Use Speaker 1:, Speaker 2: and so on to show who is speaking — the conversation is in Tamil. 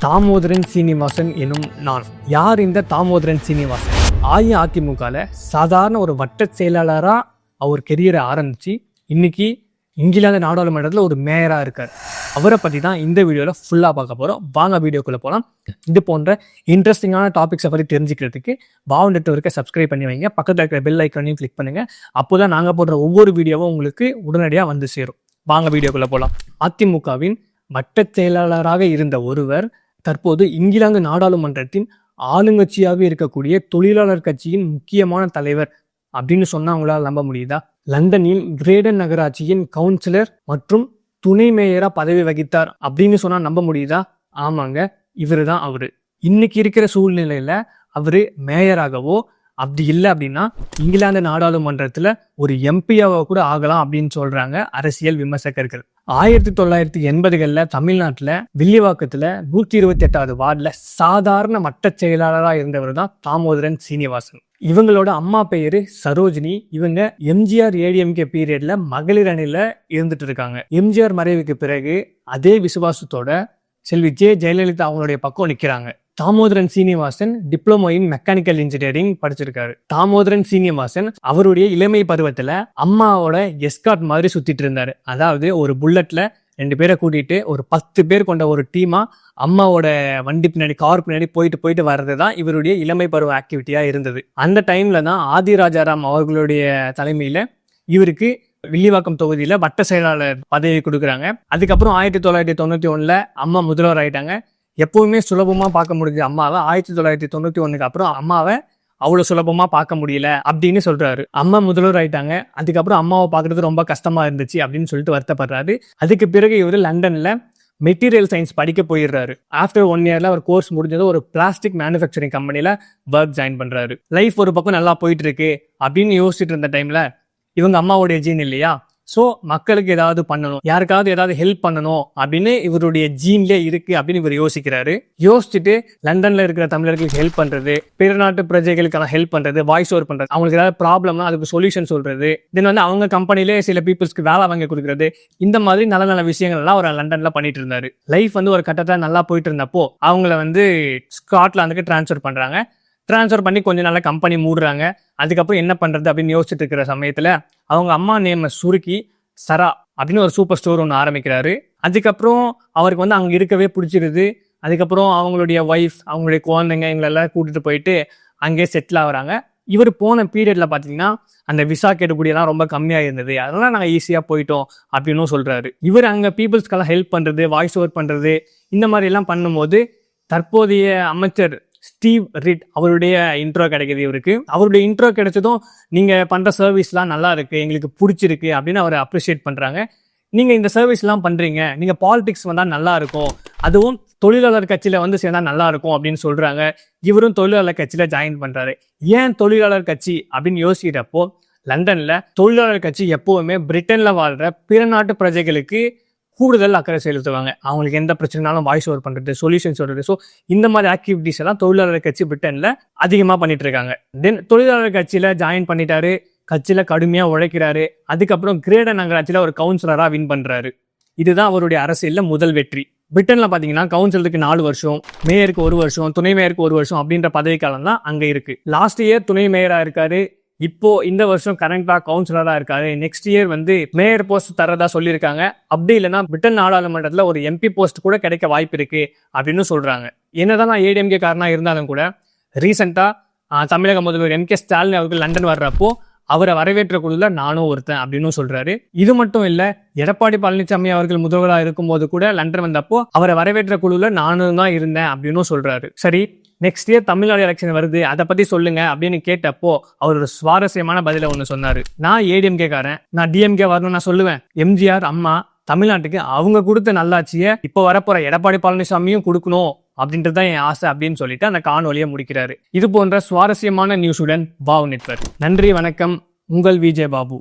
Speaker 1: தாமோதரன் சீனிவாசன் எனும் நான். யார் இந்த தாமோதரன் சீனிவாசன்? அஇஅதிமுகவில் சாதாரண ஒரு வட்ட செயலாளராக அவர் கெரியரை ஆரம்பித்து இன்னைக்கு இங்கிலாந்து நாடாளுமன்றத்தில் ஒரு மேயராக இருக்கார். அவரை பற்றி தான் இந்த வீடியோவில் ஃபுல்லாக பார்க்க போகிறோம். வாங்க வீடியோக்குள்ளே போகலாம். இது போன்ற இன்ட்ரெஸ்டிங்கான டாபிக்ஸை பற்றி தெரிஞ்சுக்கிறதுக்கு வாவ் நெட்வொர்க்கை சப்ஸ்கிரைப் பண்ணி வைங்க. பக்கத்தில் இருக்கிற பெல் ஐக்கானையும் கிளிக் பண்ணுங்கள். அப்போ தான் நாங்கள் போடுற ஒவ்வொரு வீடியோவும் உங்களுக்கு உடனடியாக வந்து சேரும். வாங்க வீடியோக்குள்ளே போகலாம். அதிமுகவின் வட்ட செயலாளராக இருந்த ஒருவர் தற்போது இங்கிலாந்து நாடாளுமன்றத்தின் ஆளுங்கட்சியாக இருக்கக்கூடிய தொழிலாளர் கட்சியின் முக்கியமான தலைவர் அப்படின்னு சொன்னா அவங்களால நம்ப முடியுதா? லண்டனில் கிரேடன் நகராட்சியின் கவுன்சிலர் மற்றும் துணை மேயரா பதவி வகித்தார் அப்படின்னு சொன்னா நம்ப முடியுதா? ஆமாங்க, இவரு தான் அவரு. இன்னைக்கு இருக்கிற சூழ்நிலையில அவரு மேயராகவோ அப்படி இல்லை அப்படின்னா இங்கிலாந்து நாடாளுமன்றத்துல ஒரு எம்பியாவோ கூட ஆகலாம் அப்படின்னு சொல்றாங்க அரசியல் விமர்சகர்கள். 1980களில் தமிழ்நாட்டில் வில்லிவாக்கத்தில் 128வது வார்டில் சாதாரண மட்ட செயலாளராக இருந்தவர் தான் தாமோதரன் சீனிவாசன். இவங்களோட அம்மா பெயரு சரோஜினி. இவங்க எம்ஜிஆர் ஏடிஎம்கே பீரியட்ல மகளிர் அணியில இருந்துட்டு இருக்காங்க. எம்ஜிஆர் மறைவுக்கு பிறகு அதே விசுவாசத்தோட செல்வி ஜெயலலிதா அவங்களுடைய பக்கம் நிற்கிறாங்க. Damodaran Srinivasan diploma in mechanical engineering படிச்சிருக்காரு. தாமோதரன் சீனிவாசன் அவருடைய இளமை பருவத்துல அம்மாவோட எஸ்கார்ட் மாதிரி சுத்திட்டு இருந்தாரு. அதாவது ஒரு புல்லட்ல 2 பேரை கூட்டிட்டு ஒரு 10 பேர் கொண்ட ஒரு டீமா அம்மாவோட வண்டி பின்னாடி கார் பின்னாடி போயிட்டு வர்றதுதான் இவருடைய இளமை பருவ ஆக்டிவிட்டியா இருந்தது. அந்த டைம்ல தான் ஆதிராஜாராம் அவர்களுடைய தலைமையில இவருக்கு வில்லிவாக்கம் தொகுதியில வட்ட செயலாளர் பதவி கொடுக்குறாங்க. அதுக்கப்புறம் 1991 அம்மா முதல்வர் ஆயிட்டாங்க. எப்பவுமே சுலபமா பார்க்க முடிஞ்ச அம்மாவை 1991 அப்புறம் அம்மாவை அவ்வளவு சுலபமா பார்க்க முடியல அப்படின்னு சொல்றாரு. அம்மா முதல்வர் ஆயிட்டாங்க. அதுக்கப்புறம் அம்மாவை பார்க்கறது ரொம்ப கஷ்டமா இருந்துச்சு அப்படின்னு சொல்லிட்டு வருத்தப்படுறாரு. அதுக்கு பிறகு இவர் லண்டன்ல மெட்டீரியல் சயின்ஸ் படிக்க போயிடுறாரு. ஆஃப்டர் 1 இயர்ல அவர் கோர்ஸ் முடிஞ்சது ஒரு பிளாஸ்டிக் மேனுஃபேக்சரிங் கம்பெனில ஒர்க் ஜாயின் பண்றாரு. லைஃப் ஒரு பக்கம் நல்லா போயிட்டு இருக்கு அப்படின்னு யோசிச்சுட்டு இருந்த டைம்ல இவங்க அம்மாவுடைய ஜீன் இல்லையா, ஸோ மக்களுக்கு ஏதாவது பண்ணணும், யாருக்காவது ஏதாவது ஹெல்ப் பண்ணணும் அப்படின்னு இவருடைய ஜீன்லேயே இருக்கு அப்படின்னு இவர் யோசிக்கிறாரு. யோசிச்சுட்டு லண்டன்ல இருக்கிற தமிழர்களுக்கு ஹெல்ப் பண்றது, பிற நாட்டு பிரஜைகளுக்கான ஹெல்ப் பண்றது, வாய்ஸ் ஓவர் பண்றது, அவங்களுக்கு ஏதாவது ப்ராப்ளம்னா அதுக்கு சொல்யூஷன் சொல்றது, தென் அவங்க கம்பெனிலே சில பீப்புள்ஸ்க்கு வேலை வாங்கி கொடுக்கறது, இந்த மாதிரி நல்ல நல்ல விஷயங்கள் எல்லாம் அவர் லண்டன்ல பண்ணிட்டு இருந்தாரு. லைஃப் ஒரு கட்டத்தில் நல்லா போயிட்டு இருந்தப்போ அவங்கள ஸ்காட்லாந்துக்கு டிரான்ஸ்ஃபர் பண்றாங்க. டிரான்ஸ்ஃபர் பண்ணி கொஞ்சம் நாள் கம்பெனி மூடுறாங்க. அதுக்கப்புறம் என்ன பண்றது அப்படின்னு யோசிச்சுட்டு இருக்கிற சமயத்துல அவங்க அம்மா நேம சுருக்கி சரா அப்படின்னு ஒரு சூப்பர் ஸ்டோர் ஒன்று ஆரம்பிக்கிறாரு. அதுக்கப்புறம் அவருக்கு அங்க இருக்கவே பிடிச்சிருது. அதுக்கப்புறம் அவங்களுடைய ஒய்ஃப், அவங்களுடைய குழந்தைங்க எங்களெல்லாம் கூட்டிட்டு போயிட்டு அங்கேயே செட்டில் ஆகுறாங்க. இவர் போன பீரியட்ல பாத்தீங்கன்னா அந்த விசா கெடுபடியெல்லாம் ரொம்ப கம்மியா இருந்தது, அதெல்லாம் நாங்கள் ஈஸியா போயிட்டோம் அப்படின்னு சொல்றாரு. இவர் அங்க பீப்புள்ஸ்க்கெல்லாம் ஹெல்ப் பண்றது, வாய்ஸ் ஓவர் பண்றது, இந்த மாதிரி எல்லாம் பண்ணும்போது தற்போதைய அமைச்சர் ஸ்டீவ் ரிட் அவருடைய இன்ட்ரோ கிடைக்குது இவருக்கு. அவருடைய இன்ட்ரோ கிடைச்சதும் நீங்க பண்ற சர்வீஸ்லாம் நல்லா இருக்கு, எங்களுக்கு பிடிச்சிருக்கு அப்படின்னு அவரை அப்ரிஷியேட் பண்றாங்க. நீங்க இந்த சர்வீஸ் எல்லாம் பண்றீங்க, நீங்க பாலிடிக்ஸ் வந்தா நல்லா இருக்கும், அதுவும் தொழிலாளர் கட்சியில சேர்ந்தா நல்லா இருக்கும் அப்படின்னு சொல்றாங்க. இவரும் தொழிலாளர் கட்சியில ஜாயின் பண்றாரு. ஏன் தொழிலாளர் கட்சி அப்படின்னு யோசிக்கிறப்போ லண்டன்ல தொழிலாளர் கட்சி எப்பவுமே பிரிட்டன்ல வாழ்ற பிற நாட்டு பிரஜைகளுக்கு கூடுதல் அக்கறை செலுத்துவாங்க. அவங்களுக்கு எந்த பிரச்சனைனாலும் வாய்ஸ் ஓவர் பண்றது, சொல்யூஷன் சொல்றது. ஸோ இந்த மாதிரி ஆக்டிவிட்டிஸ் எல்லாம் தொழிலாளர் கட்சி பிரிட்டன்ல அதிகமா பண்ணிட்டு இருக்காங்க. தென் தொழிலாளர் கட்சியில ஜாயின் பண்ணிட்டாரு, கட்சியில கடுமையா உழைக்கிறாரு. அதுக்கப்புறம் கிரேடன் நகராட்சியில ஒரு கவுன்சிலரா வின் பண்றாரு. இதுதான் அவருடைய அரசியல்ல முதல் வெற்றி. பிரிட்டன்ல பாத்தீங்கன்னா கவுன்சிலருக்கு 4 வருஷம், மேயருக்கு 1 வருஷம், துணை மேயருக்கு 1 வருஷம் அப்படின்ற பதவிக்காலம் தான் அங்க இருக்கு. லாஸ்ட் இயர் துணை மேயரா இருக்காரு. இப்போ இந்த வருஷம் கரண்டா கவுன்சிலரா இருக்காரு. நெக்ஸ்ட் இயர் மேயர் போஸ்ட் தரதா சொல்லியிருக்காங்க. அப்படி இல்லைன்னா பிரிட்டன் நாடாளுமன்றத்துல ஒரு எம்பி போஸ்ட் கூட கிடைக்க வாய்ப்பு இருக்கு அப்படின்னு சொல்றாங்க. என்னதான் நான் ஏடிஎம்கே காரனா இருந்தாலும் கூட ரீசெண்டா தமிழக முதல்வர் MK ஸ்டாலின் அவர்கள் லண்டன் வர்றப்போ அவரை வரவேற்ற குழுல நானும் ஒருத்தன் அப்படின்னு சொல்றாரு. இது மட்டும் இல்ல, எடப்பாடி பழனிசாமி அவர்கள் முதல்வராக இருக்கும்போது கூட லண்டன் வந்தப்போ அவரை வரவேற்ற குழுல நானும் தான் இருந்தேன் அப்படின்னு சொல்றாரு. சரி, நெக்ஸ்ட் இயர் தமிழ்நாடு எலெக்ஷன் வருது, அதை பத்தி சொல்லுங்க அப்படின்னு கேட்டப்போ அவர் ஒரு சுவாரஸ்யமான பதில ஒண்ணு சொன்னாரு. நான் ஏடிஎம்கே காரன், நான் டிஎம்கே வரணும் நான் சொல்லுவேன். எம்ஜிஆர் அம்மா தமிழ்நாட்டுக்கு அவங்க கொடுத்த நல்லாட்சியை இப்போ வரப்போற எடப்பாடி பழனிசாமியும் கொடுக்கணும் அப்படின்றதான் என் ஆசை அப்படின்னு சொல்லிட்டு அந்த காணொலியை முடிக்கிறாரு. இது போன்ற சுவாரஸ்யமான நியூஸுடன் வாவ் நெட்வொர்க். நன்றி, வணக்கம். உங்கள் விஜய் பாபு.